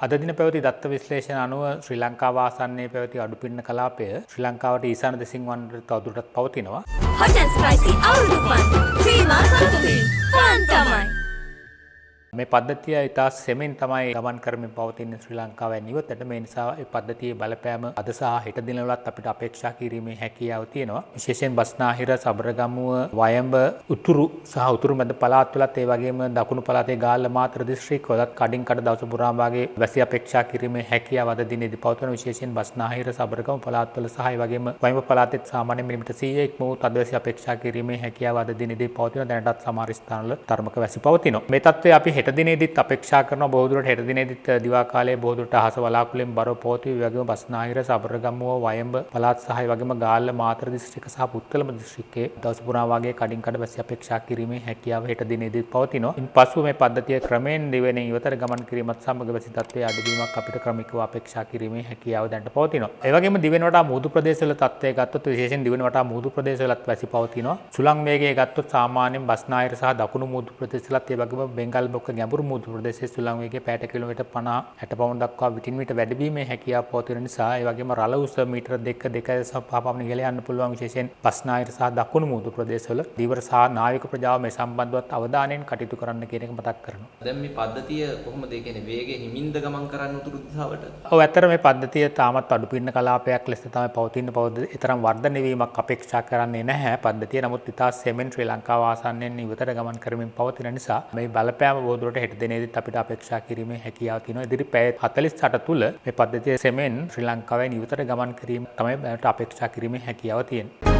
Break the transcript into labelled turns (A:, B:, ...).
A: අද දින පැවති දත්ත විශ්ලේෂණ අනුව ශ්‍රී ලංකාව ආසන්නයේ පැවති අඩුපින්න කලාපය ශ්‍රී ලංකාවට ඊසාන දෙසින් වන්නට තවදුරටත් පවතිනවා.
B: Hot and spicy අවුරුදු ෆන්. ක්‍රීමා කතුමින් ෆන් තමයි.
A: මේ පද්ධතිය ඉතා සෙමෙන් තමයි ගමන් කරමින් පවතින ශ්‍රී ලංකාවේ නිවතට. මේ නිසා මේ පද්ධතියේ බලපෑම අද සහ හෙට දිනවලත් අපිට අපේක්ෂා කිරීමේ හැකියාව තියෙනවා. විශේෂයෙන් බස්නාහිර, සබරගමුව, වයඹ, උතුරු සහ උතුරු මැද පළාත්වලත් ඒ වගේම දකුණු පළාතේ ගාල්ල මාතර දිස්ත්‍රික්කවලත් කඩින් කඩ දවස පුරාම වාගේ වැසි අපේක්ෂා කිරීමේ හැකියාව අද දිනේදී පවතින. විශේෂයෙන් බස්නාහිර, සබරගමු පළාත්වල සහ ඒ වගේම වයඹ පළාතෙත් සාමාන්‍ය මිලිමීටර් 100 ඉක්මවූ අද වැසි අපේක්ෂා කිරීමේ හැකියාව අද දිනේදී පවතින. දැනටත් සමහර ස්ථානවල තරමක වැසි පවතිනවා. මේ තත්ත්වය අපි හෙට දිනේදීත් අපේක්ෂා කරනවා. බොහෝ දුරට හෙට දිනේදීත් දිවා කාලයේ බොහෝ දුරට අහස වලාකුළෙන් බරව පවතී. ඒ වගේම බස්නාහිර, සබරගමුව, වයඹ පළාත් සහ ඒ වගේම ගාල්ල මාතර දිස්ත්‍රික්ක සහ පුත්තලම දිස්ත්‍රික්කයේ දවස පුරා වාගේ කඩින් කඩ වැසි අපේක්ෂා කිරීමේ හැකියාව හෙට දිනේදීත් පවතිනවා. ඉන්පසු මේ පද්ධතිය ක්‍රමයෙන් දිවෙන ඉවතට ගමන් කිරීමත් සමග වැසි තත්ත්වයේ අඩුවීමක් අපිට ක්‍රමිකව අපේක්ෂා කිරීමේ හැකියාව දැනට පවතිනවා. ඒ වගේම දිවෙන වටා මුහුදු ප්‍රදේශවල තත්ත්වය ගත්තොත් විශේෂයෙන් දිවෙන වටා මුහුදු ප්‍රදේශවලත් වැසි පවතිනවා. සුළං වේගය ගත්තොත් සාමාන්‍යයෙන් බස්නාහිර සහ දකුණු මුහුදු ප්‍රදේශවලත් ඒ වගේම බෙන්ගල් බොක්ක ගැඹුරු මුහුදු ප්‍රදේශයේ සුළං වේගය පැයට කිලෝමීටර් 50-60 පවුම් දක්වා විටින් විට වැඩිවීමේ හැකියාව පවතින නිසා ඒ වගේම රළ උස මීටර 2.5 පමණ ඉහළ යන්න පුළුවන්. විශේෂයෙන් බස්නාහිර සහ දකුණු මුහුදු ප්‍රදේශවල දීවර සහ නාවික ප්‍රජාව මේ සම්බන්ධවත් අවධානයෙන් කටයුතු කරන්න කියන එක මතක් කරනවා.
C: දැන් මේ පද්ධතිය කොහොමද ඒ කියන්නේ වේගය හිමින්ද ගමන් කරන්න උතුරු දිශාවට?
A: ඔව්, ඇත්තට මේ පද්ධතිය තාමත් අඩුපින්න කලාපයක් ලෙස තමයි පවතින. තරම් වර්ධනය වීමක් අපේක්ෂා කරන්නේ නැහැ පද්ධතිය. නමුත් ඉතා සෙමෙන් ශ්‍රී ලංකාව ආසන්නයෙන් ඉවතට ගමන් කරමින් පවතින නිසා මේ බලපෑම බොහෝ දුරට හෙට දිනේදීත් අපිට අපේක්ෂා කිරීමේ හැකියාව තියෙනවා. ඉදිරි පැය 48 තුළ මේ පද්ධතිය සෙමෙන් ශ්‍රී ලංකාවේ නිවතට ගමන් කිරීම තමයි අපේක්ෂා කිරීමේ හැකියාව තියෙන්නේ.